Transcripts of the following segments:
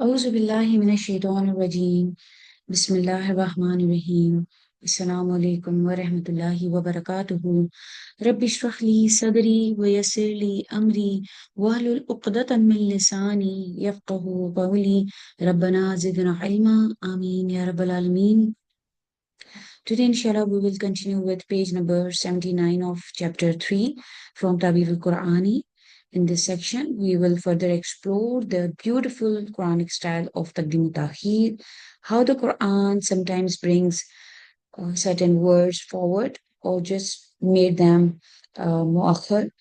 أعوذ بالله من الشيطان الرجيم بسم الله الرحمن الرحيم السلام عليكم ورحمة الله وبركاته رب اشرح لي صدري ويسر لي أمري واحلل عقدة من لساني يفقه قولي ربنا زدنا علما آمين يا رب العالمين. Today, inshallah, we will continue with page number 79 of chapter 3 from Tabir al-Qur'ani. In this section, we will further explore the beautiful Quranic style of Taqdim Tahir, how the Quran sometimes brings certain words forward or just made them muakhar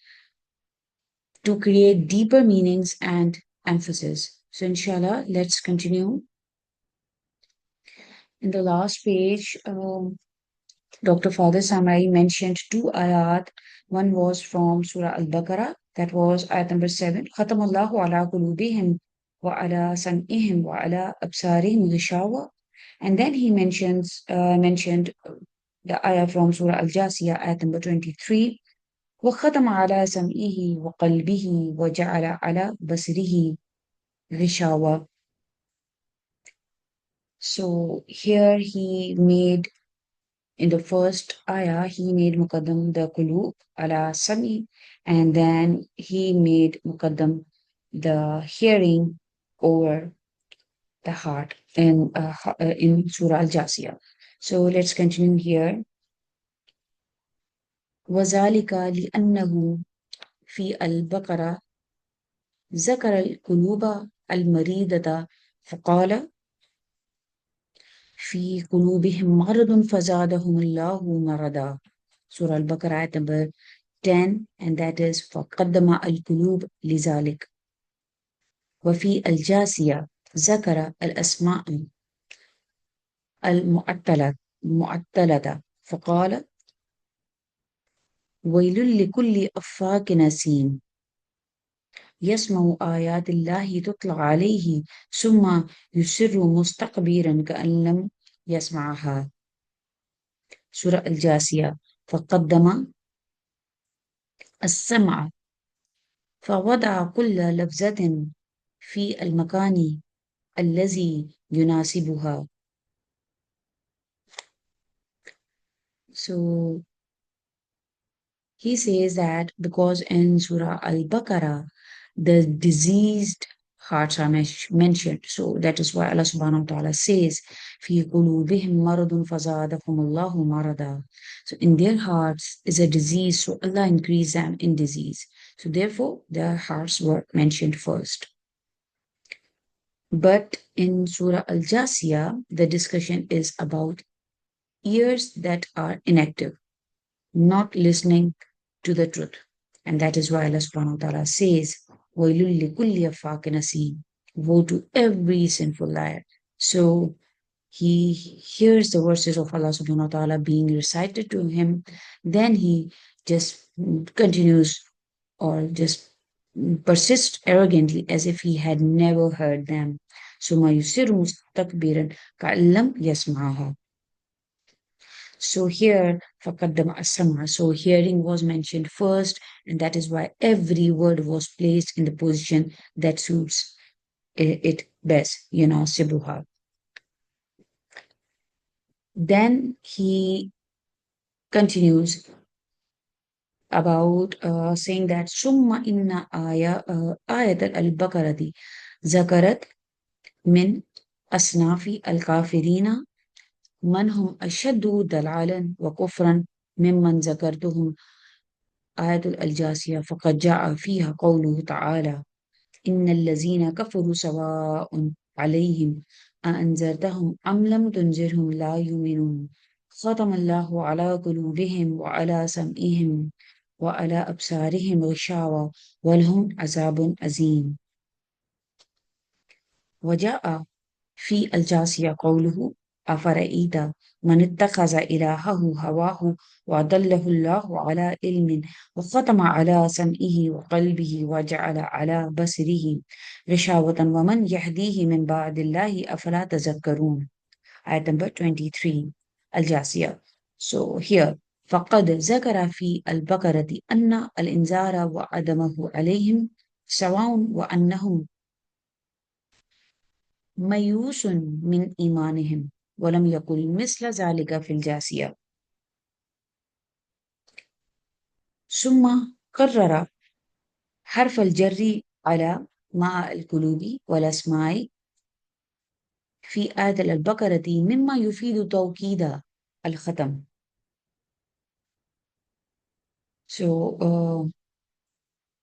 to create deeper meanings and emphasis. So, inshallah, let's continue. In the last page, Dr. Father Samai mentioned two ayat. One was from Surah Al-Baqarah, that was ayat number 7. Khatamallahu ala qulubihim wa ala sam'ihim wa ala absarihim ghishawa. And then he mentioned the ayah from Surah Al-Jasiyah, ayat number 23. وختم على سمعه وقلبه وجعل على بصره غشاوة. So here he made in the first ayah, he made muqaddam the qulub ala sami, and then he made muqaddam the hearing over the heart in Surah Al-Jasiyah. So let's continue here. وَذَلِكَ لِأَنَّهُ في البقرة ذكر القلوب المريضة فقال في قلوبهم مرض فزادهم الله مرضا. Surah Al-Baqarah ayat number 10, and that is فقدم القلوب لذلك. وفي الجاسية ذكر الأسماء المعطلة فقال ويل لكل أفاك نسيم يسمع آيات الله تطلع عليه ثم يسر مستكبرا كأن لم يسمعها. سورة الجاسية فقدم السمع فوضع كل لفظة في المكان الذي يناسبها. So he says that because in Surah Al-Baqarah the diseased hearts are mentioned, so that is why Allah subhanahu wa ta'ala says في قلوبهم مرض فزادهم الله مرضا. So in their hearts is a disease, so Allah increased them in disease. So therefore their hearts were mentioned first. But in Surah Al-Jasiyah, the discussion is about ears that are inactive, not listening to the truth. And that is why Allah subhanahu wa ta'ala says, وَيْلٌ لِكُلِّ أَفَّاكٍ أَثِيمٍ. Woe to every sinful liar. So he hears the verses of Allah subhanahu wa ta'ala being recited to him, then he just continues or just persists arrogantly as if he had never heard them. ثم يصر مستكبرا كأن لم يسمعها. So here, فَقَدَّمَ السَّمْعَ. So hearing was mentioned first, and that is why every word was placed in the position that suits it best, Sibuha. Then he continues about saying that summa inna ayat al-Baqarati zakarat min asnafi al-kafirina من هم أشد دلالا وكفرا ممن ذكرتهم آية الجاسية فقد جاء فيها قوله تعالى إن الذين كفروا سواء عليهم أأنذرتهم أم لم تنذرهم لا يؤمنون ختم الله على قلوبهم وعلى سمعهم وعلى أبصارهم غشاوة ولهم عذاب عظيم. وجاء في الجاسية قوله أفرأيت من اتخذ إلهه هواه وأضله الله على علم وختم على سمعه وقلبه وجعل على بصره غشاوة ومن يهديه من بعد الله أفلا تذكرون. Ayat number 23, Al-Jasiyah. So here, فقد ذكر في البقرة أن الإنذار وعدمه عليهم سواء وأنهم ميؤوس من إيمانهم ولم يقل مثل ذلك في الجاثية. ثم قرر حرف الجر على مع القلوب والأسماء في آية البقرة مما يفيد توكيد الختم. So,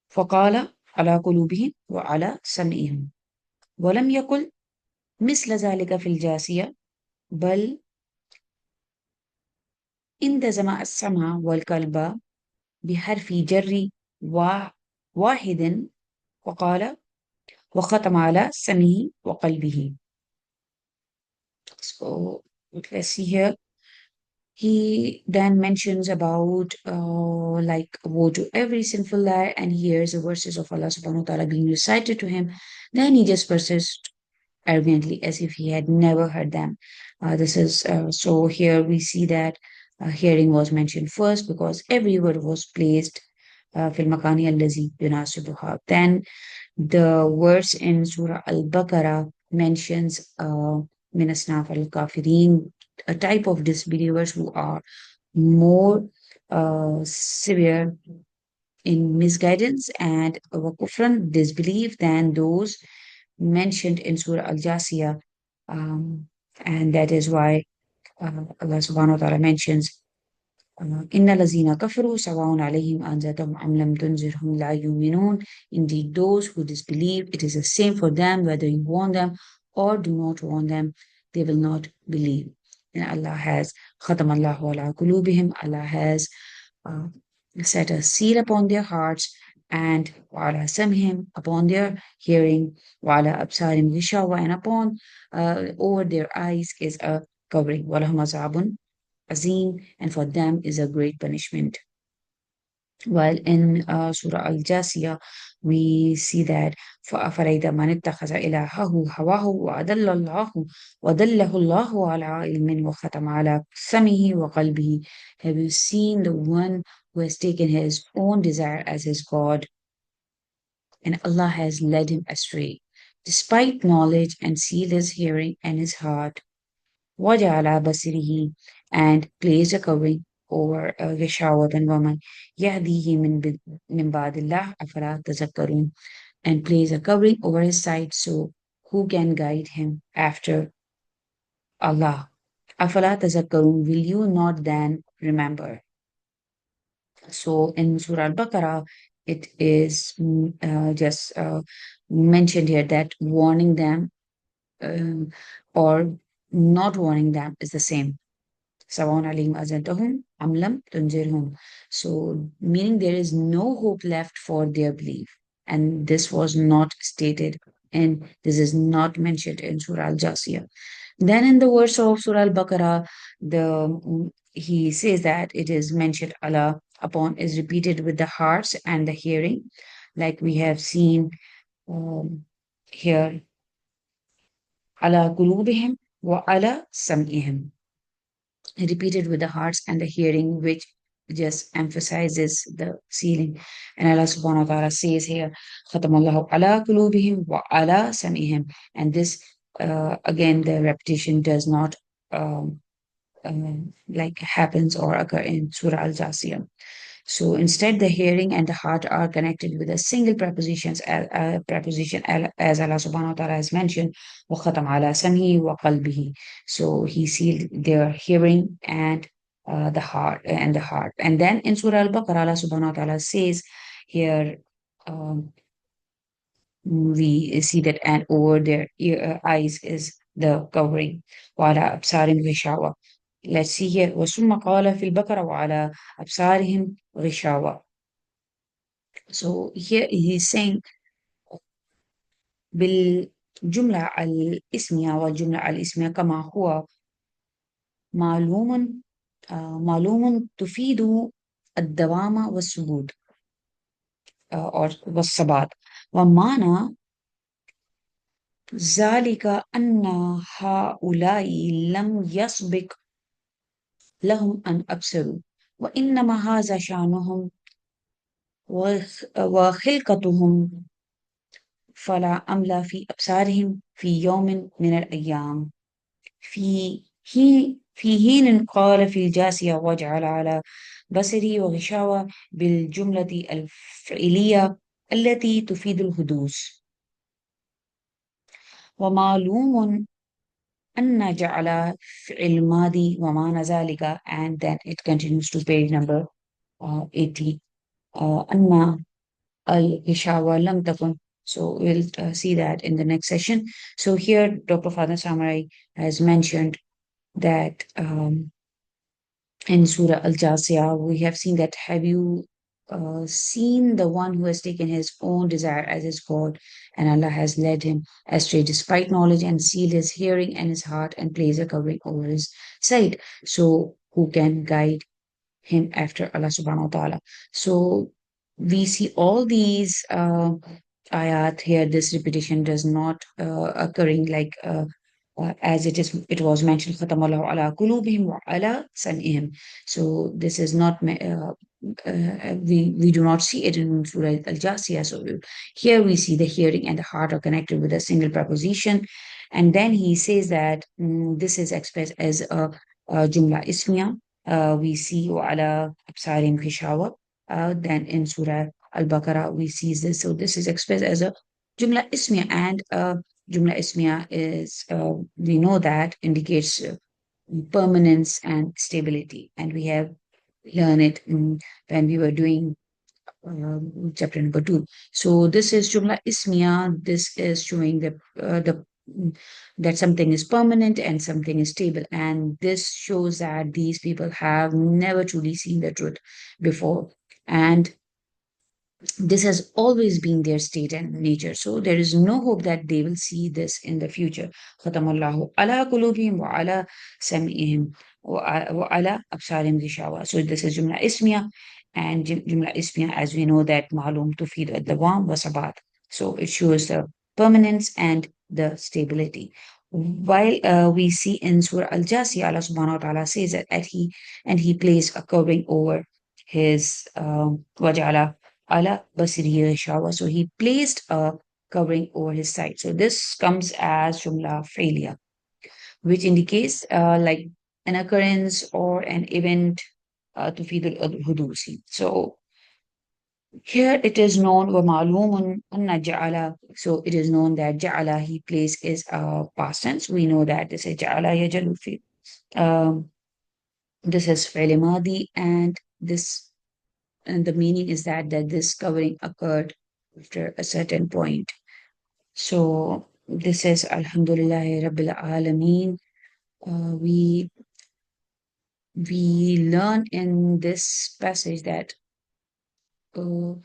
فقال على قلوبهم وعلى سمعهم ولم يقل مثل ذلك في الجاثية، بل اندزم السمع والقلب بحرف جر واحد وقال وختم على سمعه وقلبه. So let's see here. He then mentions about like woe to every sinful liar, and he hears the verses of Allah subhanahu wa ta'ala being recited to him. Then he just persists arrogantly as if he had never heard them. This is so here we see that hearing was mentioned first because every word was placed في المكان الذي يناسبها. Then the verse in Surah Al-Baqarah mentions من أصناف الكافرين, a type of disbelievers who are more severe in misguidance and kufran, disbelief, than those mentioned in Surah Al-Jasiyah. Um, and that is why Allah subhanahu wa ta'ala mentions إن الذين كفروا سواء عليهم أنذرتهم أم لم تنذرهم لا يؤمنون. Indeed, those who disbelieve, it is the same for them whether you warn them or do not warn them, they will not believe. And Allah has ختم الله على قلوبهم, Allah has uh, set a seal upon their hearts, and وعلى سمعهم, upon their hearing, وعلى أبصارهم غشاوة, and upon over their eyes is a covering. ولهم عذاب Azim, and for them is a great punishment. While in Surah Al Jasiyah, we see that فَأَفَرَيْتَ مَنِ اتَّخَذَ إِلَهَهُ هَوَاهُ وَأَضَلَّهُ اللَّهُ عَلَىٰ عِلْمٍ وَخَتَمَ عَلَىٰ سَمْعِهِ وَقَلْبِهِ. Have you seen the one who has taken his own desire as his God, and Allah has led him astray, despite knowledge, and sealed his hearing and his heart? وَجَعَلَ بَصِرِهِ, and placed a covering over غشاوة ومن يهديه من بعد الله أفلا تذكرون, and place a covering over his sight, so who can guide him after Allah? أفلا تذكرون, will you not then remember? So in Surah Al-Baqarah, it is just mentioned here that warning them um, or not warning them is the same. سواء عليهم أذنتهم أم لم تنذرهم. So, meaning there is no hope left for their belief. And this was not stated, and this is not mentioned in Surah Al-Jasiyah. Then in the verse of Surah Al-Baqarah, he says that it is mentioned Allah upon is repeated with the hearts and the hearing, like we have seen here, ala qulubihim wa ala sam'ihim, repeated with the hearts and the hearing, which just emphasizes the sealing. And Allah subhanahu wa ta'ala says here, Khatamallahu ala qulubihim wa ala sam'ihim. And this, again, the repetition does not like happens or occur in Surah Al-Jasiyah. So instead, the hearing and the heart are connected with a single preposition, as Allah subhanahu wa ta'ala has mentioned, وَخَتَمْ عَلَى سَمْهِ وَقَلْبِهِ. So he sealed their hearing and the heart and the heart. And then in Surah Al-Baqarah, Allah subhanahu wa ta'ala says here, um, we see that, and over their eyes is the covering. وَعَلَى أَبْصَارِهِمْ غِشَاوَةٌ. Let's see here. وَثُمَّ قَالَ فِي الْبَقَرَةِ وَعَلَى أَبْصَارِهِمْ غِشَاوَةٌ. So here he's saying بالجملة الاسمية والجملة الاسمية كما هو معلوم معلوم تفيد الدوام والثبوت والثبات. ومعنى ذلك أن هؤلاء لم يسبق لهم أن أبصروا، وإنما هذا شأنهم وخلقتهم فلا أملى في أبصارهم في يوم من الأيام في في حين قال في الجاسية واجعل على بصري وغشاوة بالجملة الفعلية التي تفيد الحدوث ومعلوم أن جعل فعل ماضي ومعنى ذلك and then it continues to page number 80 أن الغشاوة لم تكن. So we'll see that in the next session. So here Dr. Father Samarai has mentioned that in Surah Al Jasiyah, we have seen that. Have you seen the one who has taken his own desire as his God, and Allah has led him astray despite knowledge and sealed his hearing and his heart and placed a covering over his sight? So, who can guide him after Allah subhanahu wa ta'ala? So, we see all these ayat here. This repetition does not occurring like as it was mentioned khatamallahu ala qulubihim wa ala sam'ihim. So this is not we do not see it in Surah Al-Jasiyah. So here we see the hearing and the heart are connected with a single preposition, and then he says that this is expressed as a jumla ismiya. We see wa ala absarim kishawa. Then in Surah Al-Baqarah we see this. So this is expressed as a jumla ismiya, and Jumla ismiya is, we know that indicates permanence and stability. And we have learned it when we were doing chapter number 2. So this is Jumla ismiya. This is showing that something is permanent and something is stable. And this shows that these people have never truly seen the truth before. And this has always been their state and nature. So there is no hope that they will see this in the future. Khatamallahu ala qulubihim wa ala sam'ihim wa ala absarim gishawa. So this is Jumla Ismiya, and Jumla Ismiya, as we know, that ma'lum tufid ad-dawam wa sabat. So it shows the permanence and the stability. While we see in Surah Al-Jasiyah, Allah subhanahu wa ta'ala says that he placed a covering over his waja'ala ala basiriya shawa. So he placed a covering over his sight. So this comes as jumla failure, which indicates like an occurrence or an event to fidul hudusi. So here it is known wa ma'lumun anna ja'ala. So it is known that ja'ala he placed is a past tense. We know that this is ja'ala yajalu fi. Um, this is fi'l madi, and the meaning is that this covering occurred after a certain point. So this is Alhamdulillah Rabbil Alameen. We learn in this passage that uh,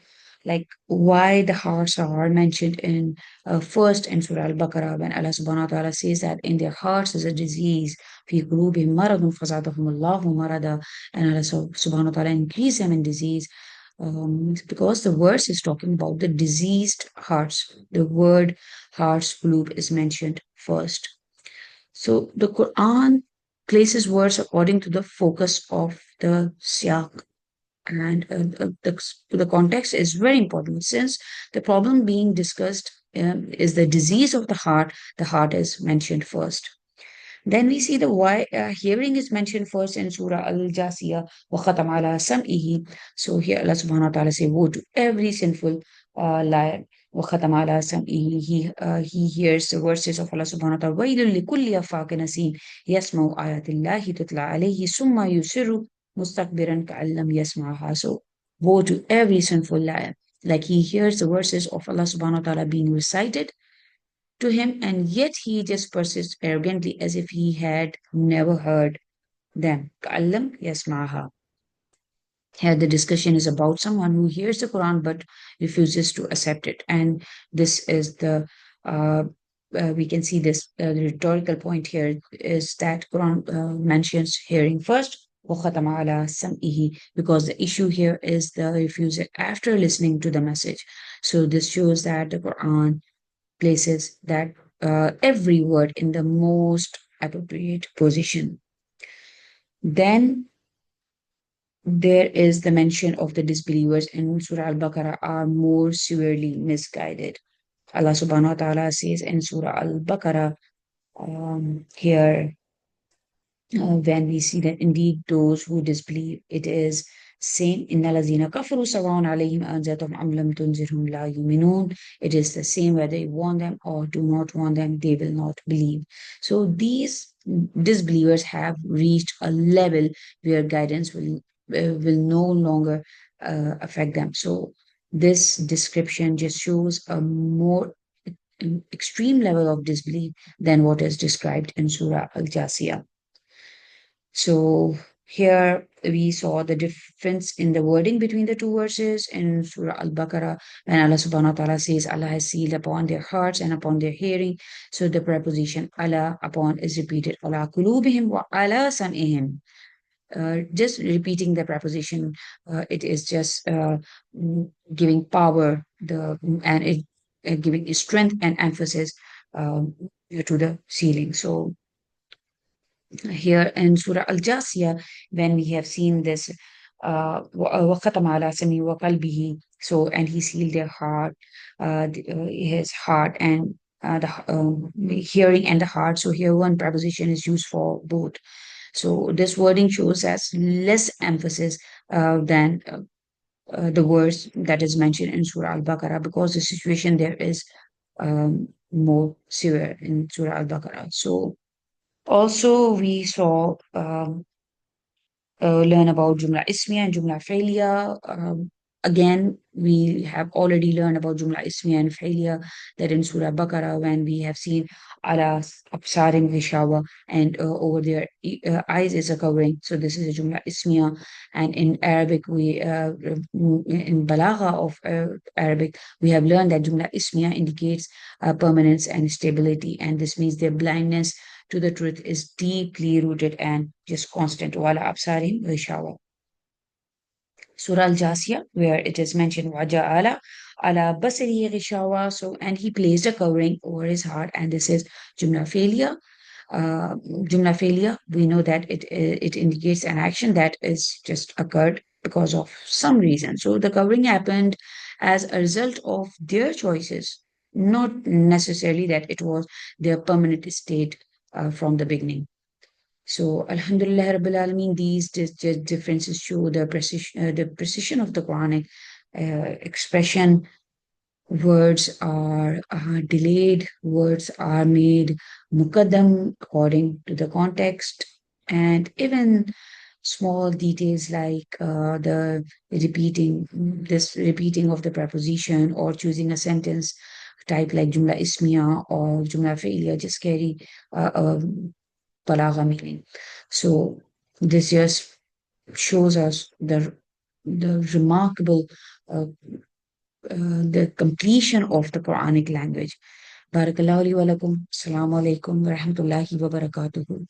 like why the hearts are mentioned in first in Surah Al-Baqarah, when Allah subhanahu wa ta'ala says that in their hearts is a disease, fi qulubihim maradun fazadahum Allahu marada, and Allah subhanahu wa ta'ala increase them in disease. Because the verse is talking about the diseased hearts. The word hearts qulub is mentioned first. So the Quran places words according to the focus of the siyaq, and the context is very important, since the problem being discussed is the disease of the heart is mentioned first. Then we see the why hearing is mentioned first in Surah Al-Jasiyah, wa khatam ala sam'ihi. So here Allah subhanahu wa ta'ala say, woe to every sinful liar. Wa khatam ala sam'ihi. He hears the verses of Allah subhanahu wa ta'ala. Wailun likulli afakin asim yasma'u ayatillahi tutla alayhi summa yusiru mustakbiran ka'allam yasma'aha. So woe to every sinful liar. Like he hears the verses of Allah subhanahu wa ta'ala being recited to him, and yet he just persists arrogantly as if he had never heard them. كَأَلَّمْ يَسْمَعْهَا. Here the discussion is about someone who hears the Quran but refuses to accept it. And this is uh, we can see this, the rhetorical point here is that Quran mentions hearing first, وَخَتَمَ عَلَى سَمْئِهِ, because the issue here is the refusal after listening to the message. So this shows that the Quran places that every word in the most appropriate position. Then there is the mention of the disbelievers in Surah Al-Baqarah are more severely misguided. Allah subhanahu wa ta'ala says in Surah Al-Baqarah, here when we see that indeed those who disbelieve, it is same. إِنَّ الَّذِينَ كَفَرُوا سَوَاءٌ عَلَيْهِمْ أَنذَرْتَهُمْ أَمْ لَمْ تُنذِرْهُمْ لَا يُؤْمِنُونَ. It is the same whether you warn them or do not warn them, they will not believe. So these disbelievers have reached a level where guidance will no longer affect them. So this description just shows a more extreme level of disbelief than what is described in Surah Al-Jasiyah. So here we saw the difference in the wording between the two verses in Surah Al-Baqarah when Allah subhanahu wa ta'ala says Allah has sealed upon their hearts and upon their hearing. So the preposition Allah upon is repeated ala kulubihim wa ala sam'ihim. Just repeating the preposition, it is just giving power and it giving strength and emphasis to the sealing. So here in Surah Al-Jasiyah, when we have seen this, وَخَتَمَ عَلَى سَمْعِهِ وَقَلْبِهِ, so, and he sealed their heart, his heart and the hearing and the heart. So here one preposition is used for both. So this wording shows as less emphasis than the words that is mentioned in Surah Al-Baqarah, because the situation there is more severe in Surah Al-Baqarah. So also, we saw learn about Jumla Ismiya and Jumla Failure. Again, we have already learned about Jumla Ismiya and Failure that in Surah Baqarah when we have seen ala absarim Vishawa and over their eyes is a covering. So this is a Jumla Ismiya. And in Arabic, we in Balagha of Arabic, we have learned that Jumla Ismiya indicates permanence and stability. And this means their blindness to the truth is deeply rooted and just constant. Wala absarim Vishawa. Surah Al-Jasiyah, where it is mentioned Waja'ala ala basari ghishawa. So, and he placed a covering over his heart, and this is Jumla failure. Jumla failure, we know that it indicates an action that is just occurred because of some reason. So the covering happened as a result of their choices, not necessarily that it was their permanent state from the beginning. So, Alhamdulillah Rabbil Alameen, these differences show the precision of the Quranic expression. Words are delayed, words are made muqaddam according to the context, and even small details like this repeating of the preposition or choosing a sentence type like Jumla Ismiya or Jumla Failure just carry a balagha meaning. So this just shows us the remarkable the completion of the Quranic language. Barakallahu li wa lakum. Assalamu alaikum wa rahmatullahi wa barakatuhu.